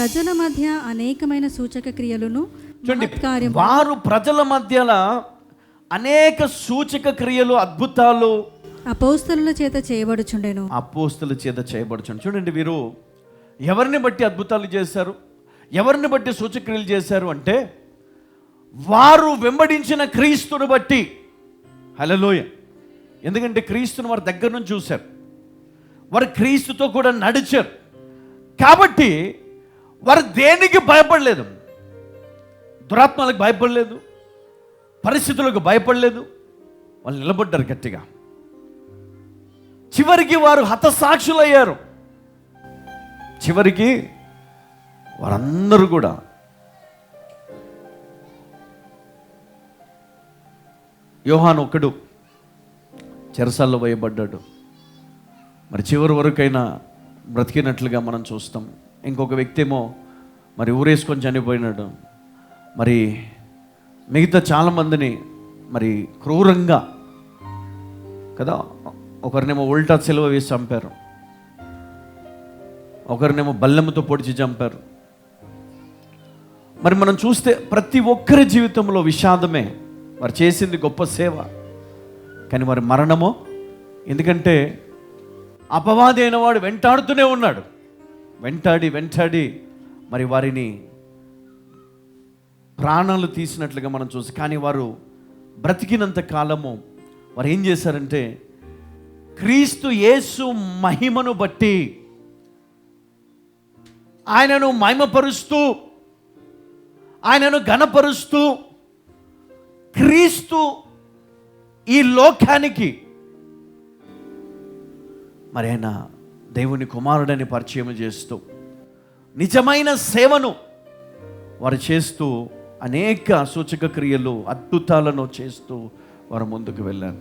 ప్రజల మధ్య అనేకమైన సూచక క్రియలను చూడండి, వారు ప్రజల మధ్యలో అనేక సూచక క్రియలు, అద్భుతాలు అపోస్తలుల చేత చేయబడుచుండెను. అపోస్తలుల చేత చేయబడుచుండెను. చూడండి, వీరు ఎవరిని బట్టి అద్భుతాలు చేశారు, ఎవరిని బట్టి సూచక్రియలు చేశారు అంటే వారు వెంబడించిన క్రీస్తుని బట్టి. హల్లెలూయా. ఎందుకంటే క్రీస్తుని వారి దగ్గర నుంచి చూశారు, వారు క్రీస్తుతో కూడా నడిచారు. కాబట్టి వారు దేనికి భయపడలేదు, దురాత్మలకు భయపడలేదు, పరిస్థితులకు భయపడలేదు. వాళ్ళు నిలబడ్డారు గట్టిగా. చివరికి వారు హతసాక్షులయ్యారు. చివరికి వారందరూ కూడా యోహాను ఒక్కడు చెరసాల్లో వేయబడ్డాడు. మరి చివరి వరకైనా బ్రతికినట్లుగా మనం చూస్తాం. ఇంకొక వ్యక్తి ఏమో మరి ఊరేసుకొని చనిపోయినాడు. మరి మిగతా చాలామందిని మరి క్రూరంగా కదా, ఒకరినేమో ఉల్టా సిలువ వేసి చంపారు, ఒకరినేమో బల్లెముతో పొడిచి చంపారు. మరి మనం చూస్తే ప్రతి ఒక్కరి జీవితంలో విషాదమే. వారు చేసింది గొప్ప సేవ, కానీ వారి మరణమో, ఎందుకంటే అపవాది అయిన వాడు వెంటాడుతూనే ఉన్నాడు. వెంటాడి మరి వారిని ప్రాణాలు తీసినట్లుగా మనం చూసి, కానీ వారు బ్రతికినంత కాలము వారు ఏం చేశారంటే క్రీస్తు యేసు మహిమను బట్టి ఆయనను మహిమపరుస్తూ, ఆయనను ఘనపరుస్తూ, క్రీస్తు ఈ లోకానికి మరి ఆయన దేవుని కుమారుడని పరిచయం చేస్తూ నిజమైన సేవను వారు చేస్తూ అనేక సూచక క్రియలు, అద్భుతాలను చేస్తూ వారు ముందుకు వెళ్ళారు.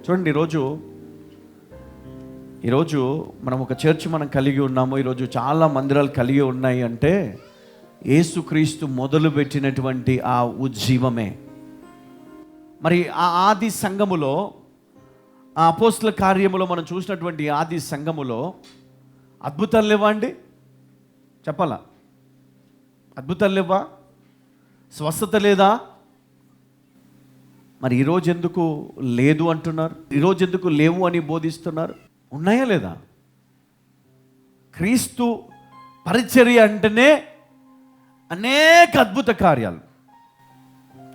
చూడండి, ఈరోజు మనం ఒక చర్చ్ మనం కలిగి ఉన్నాము. ఈరోజు చాలా మందిరాలు కలిగి ఉన్నాయి అంటే యేసుక్రీస్తు మొదలుపెట్టినటువంటి ఆ ఉజ్జీవమే. మరి ఆ ఆది సంఘములో, ఆ అపోస్తల కార్యములో మనం చూసినటువంటి ఆది సంఘములో అద్భుతాలు లేవా అండి? చెప్పాలా? అద్భుతాలు లేవా? స్వస్థత లేదా? మరి ఈరోజు ఎందుకు లేదు అంటున్నారు? ఈరోజు ఎందుకు లేవు అని బోధిస్తున్నారు? ఉన్నాయా లేదా? క్రీస్తు పరిచర్య అంటేనే అనేక అద్భుత కార్యాలు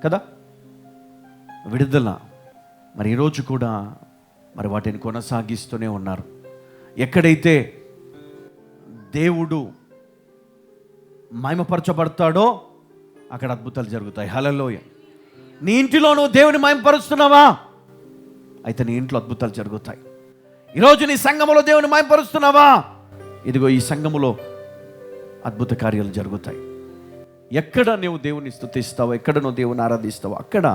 కదా, విడుదల. మరి ఈరోజు కూడా మరి వాటిని కొనసాగిస్తూనే ఉన్నారు. ఎక్కడైతే దేవుడు మహిమపరచబడతాడో అక్కడ అద్భుతాలు జరుగుతాయి. హల్లెలూయా. నీ ఇంటిలో నువ్వు దేవుని మహిమపరుస్తున్నావా? అయితే నీ ఇంట్లో అద్భుతాలు జరుగుతాయి. ఈరోజు నీ సంఘములో దేవుని మహిమపరుస్తున్నావా? ఇదిగో ఈ సంఘములో అద్భుత కార్యాలు జరుగుతాయి. ఎక్కడ నువ్వు దేవుని స్తుతిస్తావో, ఎక్కడ నువ్వు దేవుని ఆరాధిస్తావో అక్కడ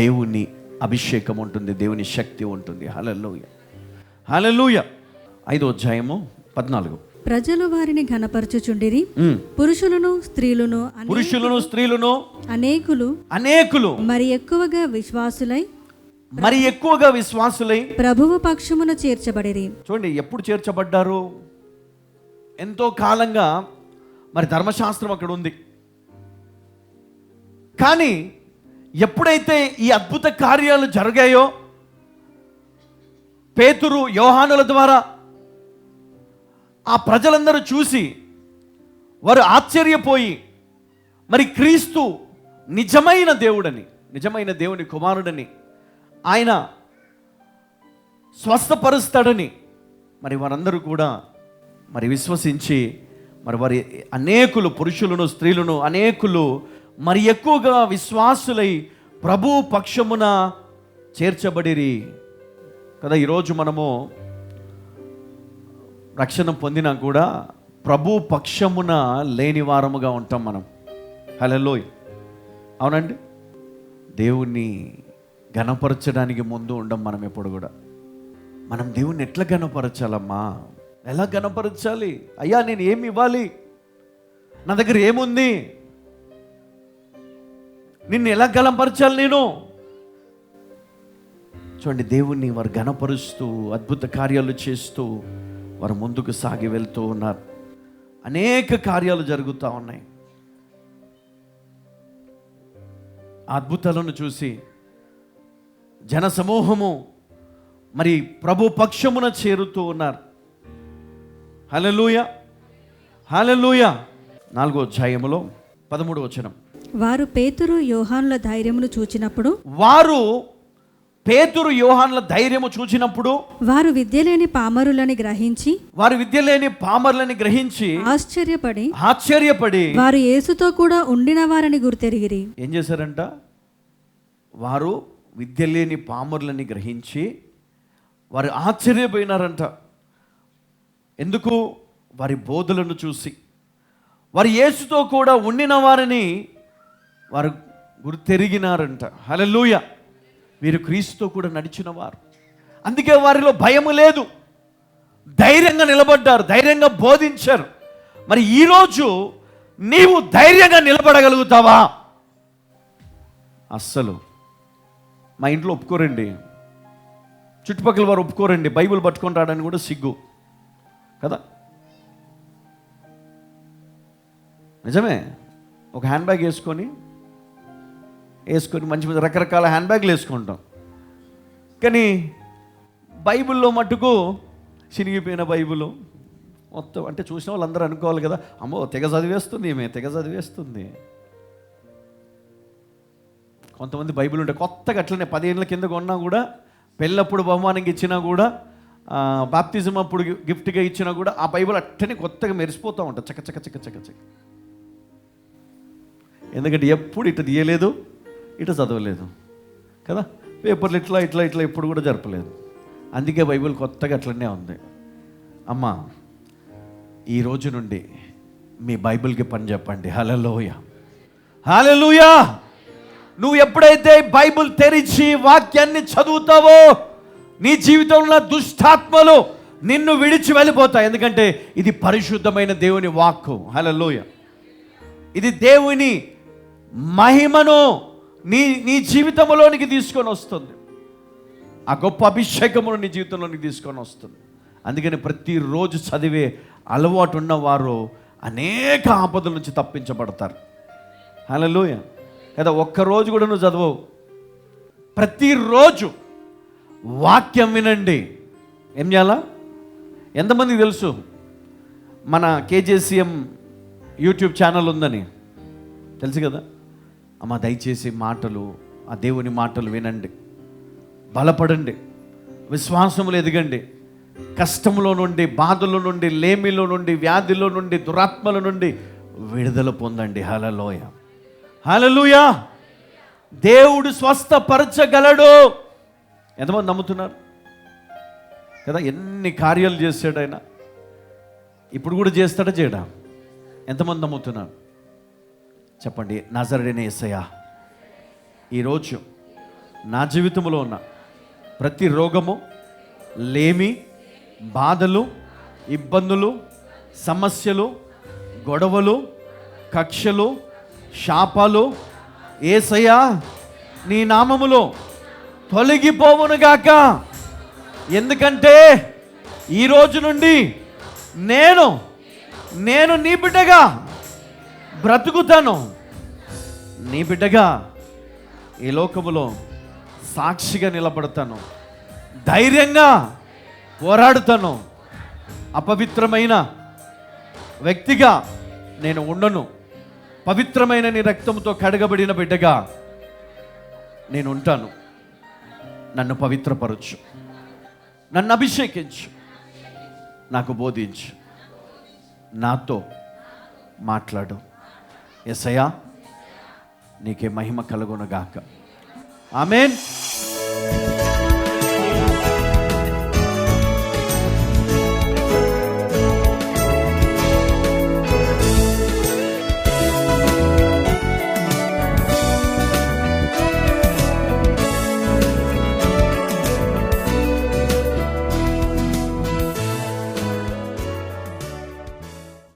దేవుని అభిషేకం ఉంటుంది, దేవుని శక్తి ఉంటుంది. హల్లెలూయా, హల్లెలూయా. 5వ అధ్యాయము 14. ప్రజలు వారిని ఘనపరచుచుండిరి, పురుషులను స్త్రీలను అనేకులు మరి ఎక్కువగా విశ్వాసులై ప్రభువు పక్షమున చేర్చబడిరి. చూడండి, ఎప్పుడు చేర్చబడ్డారు? ఎంతో కాలంగా మరి ధర్మశాస్త్రం అక్కడ ఉంది. కానీ ఎప్పుడైతే ఈ అద్భుత కార్యాలు జరిగాయో, పేతురు, యోహానుల ద్వారా ఆ ప్రజలందరూ చూసి వారు ఆశ్చర్యపోయి మరి క్రీస్తు నిజమైన దేవుడని, నిజమైన దేవుని కుమారుడని, ఆయన స్వస్థపరుస్తాడని మరి వారందరూ కూడా మరి విశ్వసించి మరి వారి అనేకులు, పురుషులను స్త్రీలను అనేకులు మరి ఎక్కువగా విశ్వాసులై ప్రభు పక్షమున చేర్చబడిరి కదా. ఈరోజు మనము రక్షణ పొందినా కూడా ప్రభు పక్షమున లేని వారముగా ఉంటాం మనం. హల్లెలూయా, అవునండి. దేవుణ్ణి ఘనపరచడానికి ముందు ఉండం మనం ఎప్పుడు కూడా. మనం దేవుణ్ణి ఎట్లా ఘనపరచాలమ్మా? ఎలా ఘనపరచాలి? అయ్యా నేను ఏమి ఇవ్వాలి? నా దగ్గర ఏముంది? నిన్ను ఎలా ఘనపరచాలి నేను? చూడండి, దేవుణ్ణి వారు ఘనపరుస్తూ అద్భుత కార్యాలు చేస్తూ వారు ముందుకు సాగి వెళ్తూ ఉన్నారు. అనేక కార్యాలు జరుగుతూ ఉన్నాయి. అద్భుతాలను చూసి జన సమూహము మరి ప్రభు పక్షమున చేరుతూ ఉన్నారు. హల్లెలూయా, హల్లెలూయా. 4వ అధ్యాయములో 13వ వచనం. వారు పేతురు యోహానుల ధైర్యమును చూచినప్పుడు వారు విద్యలేని పామరులని గ్రహించి ఆశ్చర్యపడి వారు యేసుతో కూడా ఉండిన వారని గుర్తెరిగిరి. ఏం చేశారంట? వారు విద్యలేని పామరులని గ్రహించి వారు ఆశ్చర్యపోయినారంట. ఎందుకు? వారి బోధలను చూసి, వారు యేసుతో కూడా ఉండిన వారిని వారు గుర్తెరిగినారంట. హల్లెలూయా. వీరు క్రీస్తుతో కూడా నడిచిన వారు, అందుకే వారిలో భయము లేదు, ధైర్యంగా నిలబడ్డారు, ధైర్యంగా బోధించారు. మరి ఈరోజు నీవు ధైర్యంగా నిలబడగలుగుతావా? అస్సలు మా ఇంట్లో ఒప్పుకోరండి, చుట్టుపక్కల వారు ఒప్పుకోరండి. బైబిల్ పట్టుకొని రావడానికి కూడా సిగ్గు కదా. నిజమే. ఒక హ్యాండ్ బ్యాగ్ వేసుకొని మంచి మంచి రకరకాల హ్యాండ్ బ్యాగ్లు వేసుకుంటాం, కానీ బైబిల్లో మట్టుకు చినిగిపోయిన బైబిల్ మొత్తం అంటే చూసిన వాళ్ళందరూ అనుకోవాలి కదా, అమ్మో తెగ చదివేస్తుంది, ఈమె తెగ చదివేస్తుంది. కొంతమంది బైబిల్ ఉంటే కొత్తగా అట్లనే 10 ఏళ్ళ కింద కొన్నా కూడా, పెళ్ళప్పుడు బహుమానంగా ఇచ్చినా కూడా, బాప్తిజం అప్పుడు గిఫ్ట్గా ఇచ్చినా కూడా ఆ బైబిల్ అట్టనే కొత్తగా మెరిసిపోతూ ఉంటుంది, చక్క చక్క చక్క చక్క చక్క. ఎందుకంటే ఎప్పుడు ఇటు తీయలేదు, ఇటు చదవలేదు కదా, పేపర్లు ఇట్లా ఇట్లా ఇట్లా ఎప్పుడు కూడా జరపలేదు. అందుకే బైబిల్ కొత్తగా అట్లనే ఉంది. అమ్మా, ఈ రోజు నుండి మీ బైబిల్కి పని చెప్పండి. హల్లెలూయా, హల్లెలూయా. నువ్వు ఎప్పుడైతే బైబిల్ తెరిచి వాక్యాన్ని చదువుతావో, నీ జీవితంలో దుష్టాత్మలు నిన్ను విడిచి వెళ్ళిపోతాయి. ఎందుకంటే ఇది పరిశుద్ధమైన దేవుని వాక్కు. హల్లెలూయా. ఇది దేవుని మహిమను నీ జీవితంలోనికి తీసుకొని వస్తుంది, ఆ గొప్ప అభిషేకమును నీ జీవితంలోనికి తీసుకొని వస్తుంది. అందుకని ప్రతిరోజు చదివే అలవాటు ఉన్నవారు అనేక ఆపదల నుంచి తప్పించబడతారు. హల్లెలూయా కదా. ఒక్కరోజు కూడా నువ్వు చదవవు, ప్రతిరోజు వాక్యం వినండి. ఏం చేయాలా? ఎంతమందికి తెలుసు మన KJCM యూట్యూబ్ ఛానల్ ఉందని? తెలుసు కదా. అమ్మ, దయచేసి మాటలు, ఆ దేవుని మాటలు వినండి, బలపడండి, విశ్వాసములు ఎదగండి, కష్టంలో నుండి, బాధల నుండి, లేమిలో నుండి, వ్యాధిలో నుండి, దురాత్మల నుండి విడుదల పొందండి. హల్లెలూయా, హల్లెలూయా. దేవుడు స్వస్థపరచగలడు. ఎంతమంది నమ్ముతున్నారు కదా? ఎన్ని కార్యాలు చేశాడు ఆయన, ఇప్పుడు కూడా చేస్తాడా చేయడా? ఎంతమంది నమ్ముతున్నారు చెప్పండి. నజరేయుడైన యేసయ్య ఈరోజు నా జీవితంలో ఉన్న ప్రతి రోగము, లేమి, బాధలు, ఇబ్బందులు, సమస్యలు, గొడవలు, కక్షలు, శాపాలు యేసయ్య నీ నామములో తొలగిపోవునుగాక. ఎందుకంటే ఈ రోజు నుండి నేను నీ బిడ్డగా బ్రతుకుతాను, నీ బిడ్డగా ఈ లోకములో సాక్షిగా నిలబడతాను, ధైర్యంగా పోరాడుతాను, అపవిత్రమైన వ్యక్తిగా నేను ఉండను, పవిత్రమైన నీ రక్తంతో కడగబడిన బిడ్డగా నేను ఉంటాను. నన్ను పవిత్రపరచు, నన్ను అభిషేకించు, నాకు బోధించు, నాతో మాట్లాడు. యేసయ్యా నీకే మహిమ కలుగునుగాక. ఆమేన్.